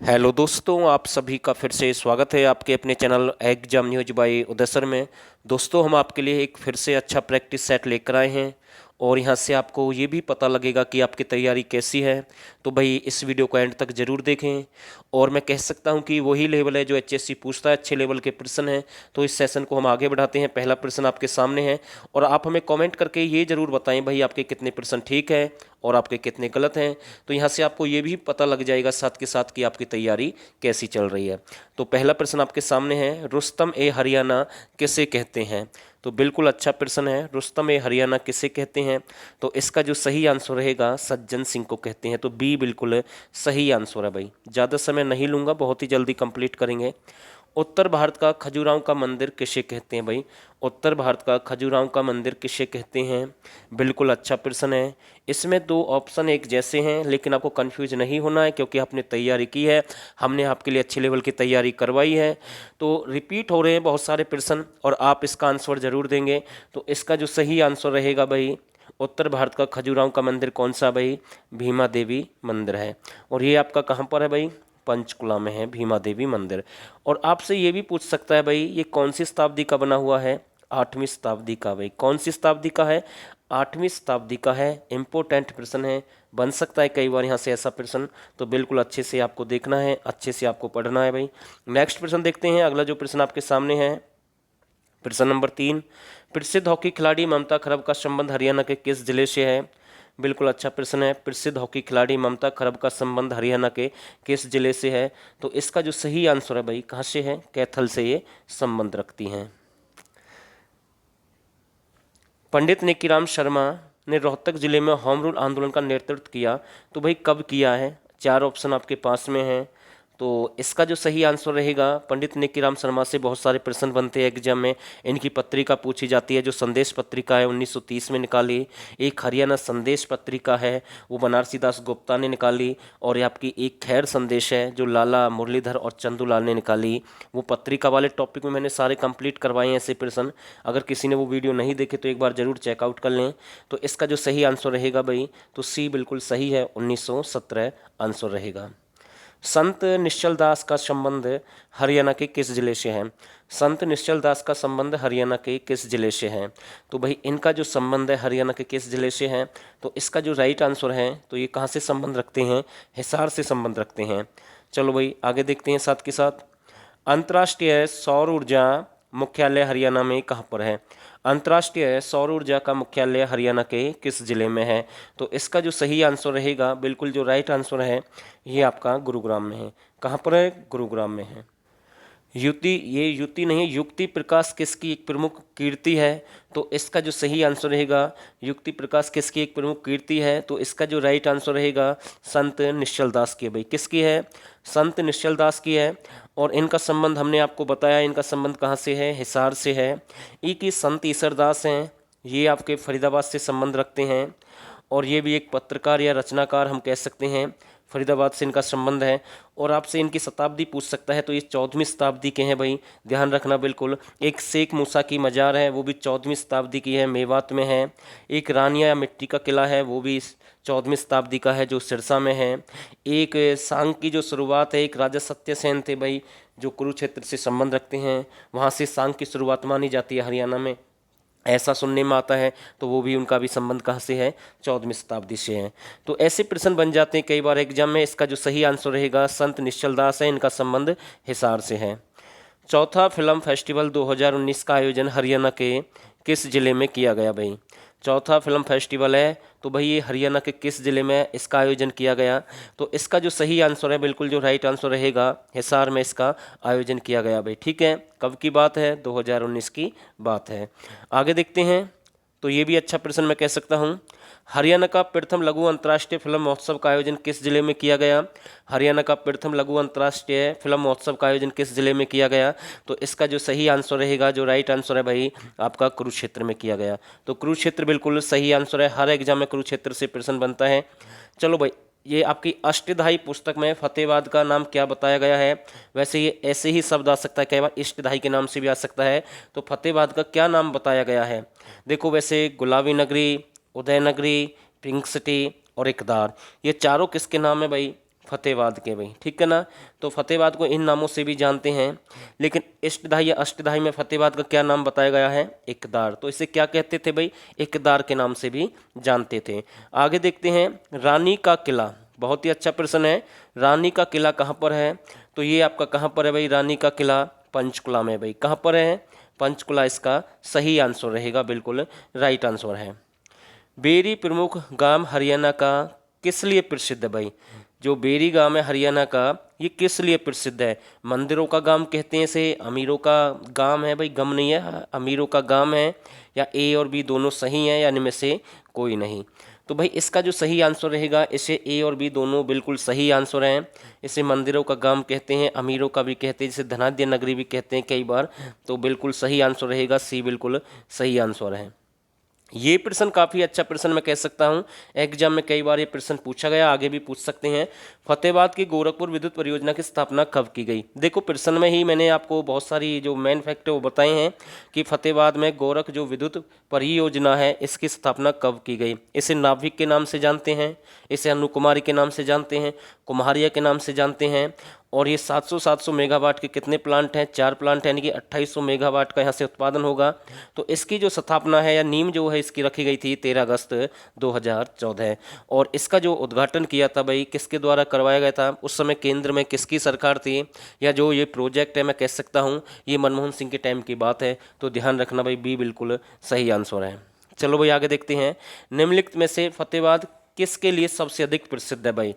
Hello दोस्तों, आप सभी का फिर से स्वागत है आपके अपने चैनल एग्जाम न्यूज बाय उदय सर में। दोस्तों, हम आपके लिए एक फिर से अच्छा प्रैक्टिस सेट लेकर आए हैं और यहाँ से आपको ये भी पता लगेगा कि आपकी तैयारी कैसी है। तो भाई इस वीडियो को एंड तक ज़रूर देखें। और मैं कह सकता हूँ कि वही लेवल है जो एचएससी पूछता है, अच्छे लेवल के प्रश्न हैं। तो इस सेशन को हम आगे बढ़ाते हैं। पहला प्रश्न आपके सामने है और आप हमें कमेंट करके ये ज़रूर बताएं भाई आपके कितने प्रश्न ठीक है और आपके कितने गलत हैं। तो यहाँ से आपको ये भी पता लग जाएगा साथ के साथ कि आपकी तैयारी कैसी चल रही है। तो पहला प्रश्न आपके सामने है, रुस्तम ए हरियाणा किसे कहते हैं? तो बिल्कुल अच्छा प्रश्न है, रुस्तम ए हरियाणा किसे कहते हैं? तो इसका जो सही आंसर रहेगा सज्जन सिंह को कहते हैं। तो बी बिल्कुल सही आंसर है भाई। ज़्यादा समय नहीं लूँगा, बहुत ही जल्दी कंप्लीट करेंगे। उत्तर भारत का खजुराहो का मंदिर किसे कहते हैं भाई? उत्तर भारत का खजुराहो का मंदिर किसे कहते हैं? बिल्कुल अच्छा प्रश्न है। इसमें दो ऑप्शन एक जैसे हैं, लेकिन आपको कंफ्यूज नहीं होना है क्योंकि आपने तैयारी की है, हमने आपके लिए अच्छे लेवल की तैयारी करवाई है। तो रिपीट हो रहे हैं बहुत सारे प्रश्न और आप इसका आंसर जरूर देंगे। तो इसका जो सही आंसर रहेगा भाई, उत्तर भारत का खजुराहो का मंदिर कौन सा भाई? भीमा देवी मंदिर है। और ये आपका कहाँ पर है भाई? पंचकुला में है भीमा देवी मंदिर। और आपसे ये भी पूछ सकता है भाई, ये कौन सी शताब्दी का बना हुआ है? 8वीं शताब्दी का। भाई कौन सी शताब्दी का है? 8वीं शताब्दी का है। इम्पोर्टेंट प्रश्न है, बन सकता है कई बार यहाँ से ऐसा प्रश्न। तो बिल्कुल अच्छे से आपको देखना है, अच्छे से आपको पढ़ना है भाई। नेक्स्ट प्रश्न देखते हैं। अगला जो प्रश्न आपके सामने है, प्रश्न नंबर 3, प्रसिद्ध हॉकी खिलाड़ी ममता खरब का संबंध हरियाणा के किस जिले से है? बिल्कुल अच्छा प्रश्न है। प्रसिद्ध हॉकी खिलाड़ी ममता खरब का संबंध हरियाणा के किस जिले से है? तो इसका जो सही आंसर है भाई, कहाँ से है? कैथल से ये संबंध रखती हैं। पंडित नेकीराम शर्मा ने रोहतक जिले में होम रूल आंदोलन का नेतृत्व किया। तो भाई कब किया है? चार ऑप्शन आपके पास में है। तो इसका जो सही आंसर रहेगा, पंडित नेकीराम शर्मा से बहुत सारे प्रश्न बनते हैं एग्जाम में। इनकी पत्रिका पूछी जाती है, जो संदेश पत्रिका है 1930 में निकाली। एक हरियाणा संदेश पत्रिका है, वो बनारसी दास गुप्ता ने निकाली। और ये आपकी एक खैर संदेश है जो लाला मुरलीधर और चंदूलाल ने निकाली। वो पत्रिका वाले टॉपिक में मैंने सारे कंप्लीट करवाए हैं ऐसे प्रश्न। अगर किसी ने वो वीडियो नहीं देखे तो एक बार ज़रूर चेकआउट कर लें। तो इसका जो सही आंसर रहेगा भाई, तो सी बिल्कुल सही है, 1917 आंसर रहेगा। संत निश्चल दास का संबंध हरियाणा के किस जिले से है? संत निश्चल दास का संबंध हरियाणा के किस जिले से है? तो भाई इनका जो संबंध है हरियाणा के किस जिले से है? तो इसका जो राइट आंसर है, तो ये कहाँ से संबंध रखते हैं? हिसार से संबंध रखते हैं। चलो भाई आगे देखते हैं साथ के साथ। अंतर्राष्ट्रीय सौर ऊर्जा मुख्यालय हरियाणा में कहाँ पर है? अंतर्राष्ट्रीय सौर ऊर्जा का मुख्यालय हरियाणा के किस जिले में है? तो इसका जो सही आंसर रहेगा, बिल्कुल जो राइट आंसर है, ये आपका गुरुग्राम में है। कहाँ पर है? गुरुग्राम में है। युति, ये युति नहीं, युक्ति प्रकाश किसकी एक प्रमुख कीर्ति है? तो इसका जो सही आंसर रहेगा, युक्ति प्रकाश किसकी एक प्रमुख कीर्ति है? तो इसका जो राइट आंसर रहेगा, संत निश्चल दास की है। भाई किसकी है? संत निश्चल दास की है। और इनका संबंध हमने आपको बताया, इनका संबंध कहाँ से है? हिसार से है। ई की संत ईसरदास हैं, ये आपके फरीदाबाद से संबंध रखते हैं। और ये भी एक पत्रकार या रचनाकार हम कह सकते हैं, फरीदाबाद से इनका संबंध है। और आपसे इनकी शताब्दी पूछ सकता है, तो ये 14वीं शताब्दी के हैं भाई, ध्यान रखना बिल्कुल। एक शेख मूसा की मज़ार है, वो भी 14वीं शताब्दी की है, मेवात में है। एक रानिया मिट्टी का किला है, वो भी 14वीं शताब्दी का है, जो सिरसा में है। एक सांग की जो शुरुआत है, एक राजा सत्यसेन थे भाई, जो कुरुक्षेत्र से संबंध रखते हैं, वहाँ से सांग की शुरुआत मानी जाती है हरियाणा में, ऐसा सुनने में आता है। तो वो भी, उनका भी संबंध कहाँ से है? 14वीं शताब्दी से है। तो ऐसे प्रश्न बन जाते हैं कई बार एग्जाम में। इसका जो सही आंसर रहेगा, संत निश्चल दास है, इनका संबंध हिसार से है। चौथा फिल्म फेस्टिवल 2019 का आयोजन हरियाणा के किस जिले में किया गया भाई? चौथा फिल्म फेस्टिवल है, तो भाई ये हरियाणा के किस जिले में इसका आयोजन किया गया? तो इसका जो सही आंसर है, बिल्कुल जो राइट आंसर रहेगा, हिसार में इसका आयोजन किया गया भाई। ठीक है, कब की बात है? 2019 की बात है। आगे देखते हैं। तो ये भी अच्छा प्रश्न मैं कह सकता हूँ। हरियाणा का प्रथम लघु अंतर्राष्ट्रीय फिल्म महोत्सव का आयोजन किस जिले में किया गया? हरियाणा का प्रथम लघु अंतर्राष्ट्रीय फिल्म महोत्सव का आयोजन किस जिले में किया गया? तो इसका जो सही आंसर रहेगा, जो राइट आंसर है भाई, आपका कुरुक्षेत्र में किया गया। तो कुरुक्षेत्र बिल्कुल सही आंसर है, हर एग्जाम में कुरुक्षेत्र से प्रश्न बनता है। चलो भाई, ये आपकी अष्टधाई पुस्तक में फतेहाबाद का नाम क्या बताया गया है? वैसे ये ऐसे ही शब्द आ सकता है, कई बार इष्टधाई के नाम से भी आ सकता है। तो फतेहाबाद का क्या नाम बताया गया है? देखो, वैसे गुलाबी नगरी, उदयनगरी, पिंक सिटी और इकदार, ये चारों किसके नाम है भाई? फतेहाबाद के भाई, ठीक है ना। तो फतेहाबाद को इन नामों से भी जानते हैं, लेकिन इष्टदाई या अष्टदाई में फतेहाबाद का क्या नाम बताया गया है? इकदार। तो इसे क्या कहते थे भाई? इकदार के नाम से भी जानते थे। आगे देखते हैं, रानी का किला, बहुत ही अच्छा प्रश्न है। रानी का किला कहाँ पर है? तो ये आपका कहाँ पर है भाई? रानी का किला पंचकुला में भाई। कहाँ पर है? पंचकुला इसका सही आंसर रहेगा, बिल्कुल राइट आंसर है। बेरी प्रमुख गांव हरियाणा का किस लिए प्रसिद्ध है भाई? जो बेरी गांव है हरियाणा का, ये किस लिए प्रसिद्ध है? मंदिरों का गांव कहते हैं इसे, अमीरों का गांव है भाई, गम नहीं है, अमीरों का गांव है, या ए और बी दोनों सही हैं, या इनमें से कोई नहीं? तो भाई इसका जो सही आंसर रहेगा, इसे ए और बी दोनों बिल्कुल सही आंसर हैं। इसे मंदिरों का गांव कहते हैं, अमीरों का भी कहते हैं, जिसे धनाढ्य नगरी भी कहते हैं कई बार। तो बिल्कुल सही आंसर रहेगा सी, बिल्कुल सही आंसर है। ये प्रश्न काफ़ी अच्छा प्रश्न मैं कह सकता हूँ, एग्जाम में कई बार ये प्रश्न पूछा गया, आगे भी पूछ सकते हैं। फतेहाबाद की गोरखपुर विद्युत परियोजना की स्थापना कब की गई? देखो प्रश्न में ही मैंने आपको बहुत सारी जो मेन फैक्ट है वो बताए हैं कि फतेहाबाद में गोरख जो विद्युत परियोजना है इसकी स्थापना कब की गई। इसे नाभिक के नाम से जानते हैं, इसे अनुकुमारी के नाम से जानते हैं, कुम्हारिया के नाम से जानते हैं। और ये 700 मेगावाट के कितने प्लांट हैं? 4 प्लांट, यानी कि 2800 मेगावाट का यहाँ से उत्पादन होगा। तो इसकी जो स्थापना है या नींव जो है इसकी रखी गई थी 13 अगस्त 2014। और इसका जो उद्घाटन किया था भाई किसके द्वारा करवाया गया था? उस समय केंद्र में किसकी सरकार थी, या जो ये प्रोजेक्ट है मैं कह सकता हूँ ये मनमोहन सिंह के टाइम की बात है। तो ध्यान रखना भाई, बी बिल्कुल सही आंसर है। चलो भाई आगे देखते हैं, निम्नलिखित में से फतेहाबाद किसके लिए सबसे अधिक प्रसिद्ध है भाई?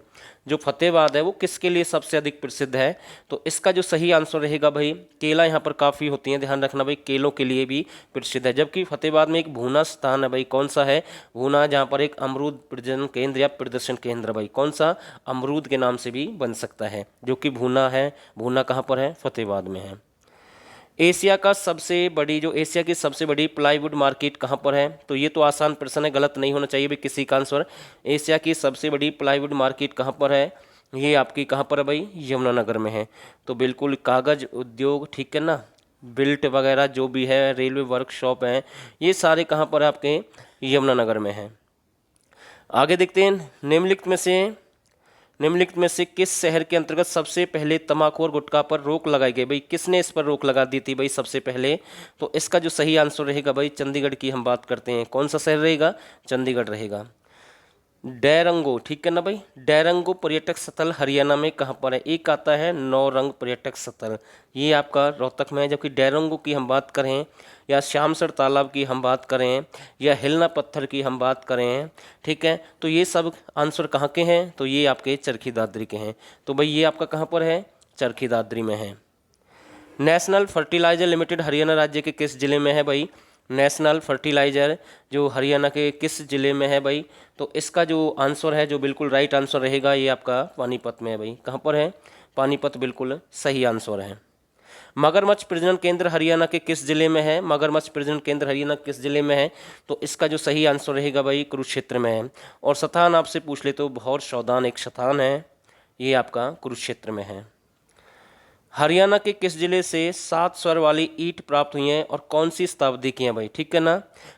जो फतेहाबाद है वो किसके लिए सबसे अधिक प्रसिद्ध है? तो इसका जो सही आंसर रहेगा भाई, केला यहाँ पर काफ़ी होती हैं, ध्यान रखना भाई, केलों के लिए भी प्रसिद्ध है। जबकि फतेहाबाद में एक भूना स्थान है भाई, कौन सा है? भूना, जहाँ पर एक अमरूद प्रजनन केंद्र या प्रदर्शन केंद्र भाई, कौन सा? अमरूद के नाम से भी बन सकता है, जो कि भूना है। भूना कहाँ पर है? फतेहाबाद में है। एशिया का सबसे बड़ी जो एशिया की सबसे बड़ी प्लाईवुड मार्केट कहाँ पर है? तो ये तो आसान प्रश्न है, गलत नहीं होना चाहिए भी किसी का आंसर। एशिया की सबसे बड़ी प्लाईवुड मार्केट कहाँ पर है? ये आपकी कहाँ पर है भाई? यमुनानगर में है। तो बिल्कुल कागज उद्योग, ठीक है ना, बिल्ट वगैरह जो भी है, रेलवे वर्कशॉप हैं, ये सारे कहाँ पर है? आपके यमुनानगर में है। आगे देखते हैं, निम्नलिखित में से किस शहर के अंतर्गत सबसे पहले तंबाकू और गुटखा पर रोक लगाई गई भाई? किसने इस पर रोक लगा दी थी भाई सबसे पहले? तो इसका जो सही आंसर रहेगा भाई, चंडीगढ़ की हम बात करते हैं। कौन सा शहर रहेगा? चंडीगढ़ रहेगा। डैरंगो, ठीक है ना भाई, डैरंगो पर्यटक स्थल हरियाणा में कहाँ पर है? एक आता है नौरंग पर्यटक स्थल, ये आपका रोहतक में है। जबकि डैरंगो की हम बात करें, या श्यामसर तालाब की हम बात करें, या हिलना पत्थर की हम बात करें, ठीक है, तो ये सब आंसर कहाँ के हैं? तो ये आपके चरखी दादरी के हैं। तो भाई ये आपका कहाँ पर है? चरखी दादरी में है। नेशनल फर्टिलाइजर लिमिटेड हरियाणा राज्य के किस जिले में है भाई? नेशनल फर्टिलाइजर जो हरियाणा के किस जिले में है भाई? तो इसका जो आंसर है, जो बिल्कुल राइट आंसर रहेगा, ये आपका पानीपत में है भाई। कहाँ पर है? पानीपत बिल्कुल सही आंसर है। मगरमच्छ प्रजनन केंद्र हरियाणा के किस जिले में है? मगरमच्छ प्रजनन केंद्र हरियाणा किस जिले में है? तो इसका जो सही आंसर रहेगा भाई, कुरुक्षेत्र में है। और स्थान आपसे पूछ ले तो भौर शौदान एक स्थान है, ये आपका कुरुक्षेत्र में है। हरियाणा के किस जिले से 7 स्वर वाली ईंट प्राप्त हुई हैं और कौन सी शताब्दी की हैं भाई? ठीक है ना।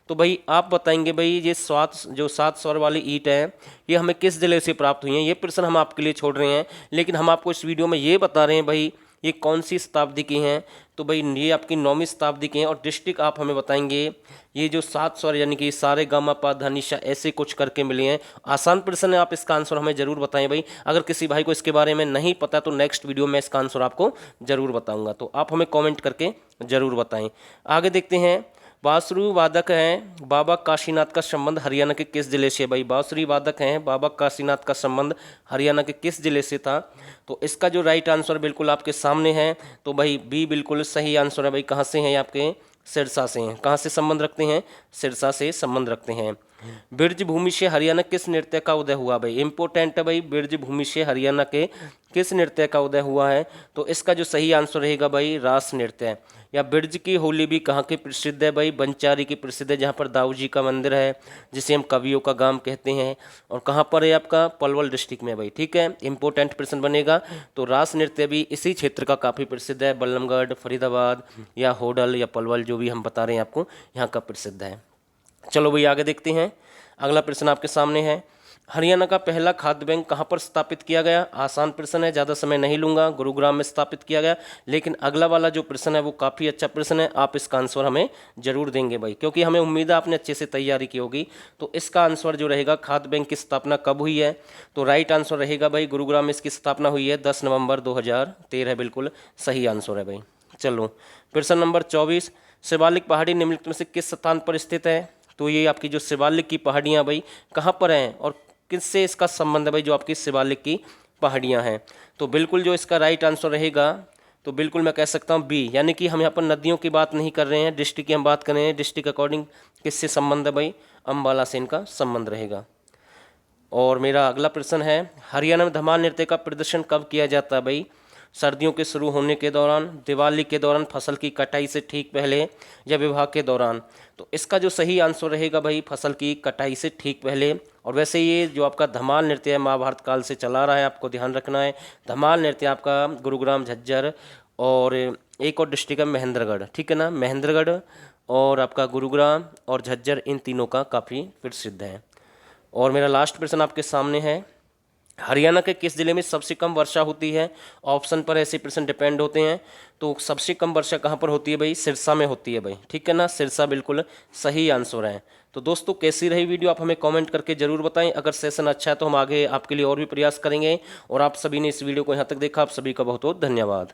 तो भाई आप बताएंगे भाई, ये 7 स्वर वाली ईंट है ये हमें किस जिले से प्राप्त हुई हैं? ये प्रश्न हम आपके लिए छोड़ रहे हैं, लेकिन हम आपको इस वीडियो में ये बता रहे हैं भाई ये कौन सी शताब्दी की हैं। तो भाई ये आपकी 9वीं शताब्दी की हैं। और डिस्ट्रिक्ट आप हमें बताएंगे, ये जो 7 स्वर यानी कि सारे गामा पा धा नि सा ऐसे कुछ करके मिले हैं। आसान प्रश्न है, आप इसका आंसर हमें जरूर बताएं भाई। अगर किसी भाई को इसके बारे में नहीं पता तो नेक्स्ट वीडियो में इसका आंसर आपको जरूर बताऊंगा, तो आप हमें कॉमेंट करके जरूर बताएं। आगे देखते हैं, बांसुरी वादक हैं बाबा काशीनाथ का संबंध हरियाणा के किस जिले से? भाई बांसुरी वादक हैं बाबा काशीनाथ का संबंध हरियाणा के किस जिले से था? तो इसका जो राइट आंसर बिल्कुल आपके सामने है। तो भाई बी बिल्कुल सही आंसर है भाई। कहाँ से हैं? आपके सिरसा से हैं। कहाँ से संबंध रखते हैं? सिरसा से संबंध रखते हैं। ब्रज भूमि से हरियाणा किस नृत्य का उदय हुआ भाई? इंपॉर्टेंट है भाई, ब्रज भूमि से हरियाणा के किस नृत्य का उदय हुआ है? तो इसका जो सही आंसर रहेगा भाई, रास नृत्य। या ब्रज की होली भी कहाँ की प्रसिद्ध है भाई? बंचारी की प्रसिद्ध है, जहाँ पर दाऊ जी का मंदिर है, जिसे हम कवियों का गांव कहते हैं। और कहाँ पर है? आपका पलवल डिस्ट्रिक्ट में भाई। ठीक है, इंपॉर्टेंट प्रश्न बनेगा। तो रास नृत्य भी इसी क्षेत्र का काफ़ी प्रसिद्ध है, बल्लमगढ़, फरीदाबाद या होडल या पलवल जो भी हम बता रहे हैं आपको, यहाँ का प्रसिद्ध है। चलो भाई आगे देखते हैं। अगला प्रश्न आपके सामने है, हरियाणा का पहला खाद्य बैंक कहाँ पर स्थापित किया गया? आसान प्रश्न है, ज़्यादा समय नहीं लूंगा। गुरुग्राम में स्थापित किया गया। लेकिन अगला वाला जो प्रश्न है वो काफ़ी अच्छा प्रश्न है, आप इसका आंसर हमें जरूर देंगे भाई, क्योंकि हमें उम्मीद है आपने अच्छे से तैयारी की होगी। तो इसका आंसर जो रहेगा, खाद्य बैंक की स्थापना कब हुई है? तो राइट आंसर रहेगा भाई, गुरुग्राम में इसकी स्थापना हुई है 10 नवंबर 2013, बिल्कुल सही आंसर है भाई। चलो प्रश्न नंबर 24, शिवालिक पहाड़ी निम्नलिखित में से किस स्थान पर स्थित है? तो ये आपकी जो शिवालिक की पहाड़ियाँ भाई कहाँ पर हैं और किससे इसका संबंध है भाई, जो आपकी शिवालिक की पहाड़ियाँ हैं? तो बिल्कुल जो इसका राइट आंसर रहेगा, तो बिल्कुल मैं कह सकता हूँ बी, यानी कि हम यहाँ पर नदियों की बात नहीं कर रहे हैं, डिस्ट्रिक्ट की हम बात कर रहे हैं। डिस्ट्रिक्ट अकॉर्डिंग किससे संबंध है भाई? अम्बाला से इनका संबंध रहेगा। और मेरा अगला प्रश्न है, हरियाणा में धमाल नृत्य का प्रदर्शन कब किया जाता है भाई? सर्दियों के शुरू होने के दौरान, दिवाली के दौरान, फसल की कटाई से ठीक पहले, या विवाह के दौरान? तो इसका जो सही आंसर रहेगा भाई, फसल की कटाई से ठीक पहले। और वैसे ये जो आपका धमाल नृत्य है महाभारत काल से चला रहा है, आपको ध्यान रखना है। धमाल नृत्य आपका गुरुग्राम, झज्जर और एक और डिस्ट्रिक्ट है महेंद्रगढ़, ठीक है ना, महेंद्रगढ़ और आपका गुरुग्राम और झज्जर, इन तीनों का काफ़ी प्रसिद्ध है। और मेरा लास्ट प्रश्न आपके सामने है, हरियाणा के किस जिले में सबसे कम वर्षा होती है? ऑप्शन पर ऐसे प्रश्न डिपेंड होते हैं। तो सबसे कम वर्षा कहाँ पर होती है भाई? सिरसा में होती है भाई, ठीक है ना, सिरसा बिल्कुल सही आंसर है। तो दोस्तों कैसी रही वीडियो, आप हमें कमेंट करके जरूर बताएं। अगर सेशन अच्छा है तो हम आगे आपके लिए और भी प्रयास करेंगे। और आप सभी ने इस वीडियो को यहाँ तक देखा, आप सभी का बहुत बहुत धन्यवाद।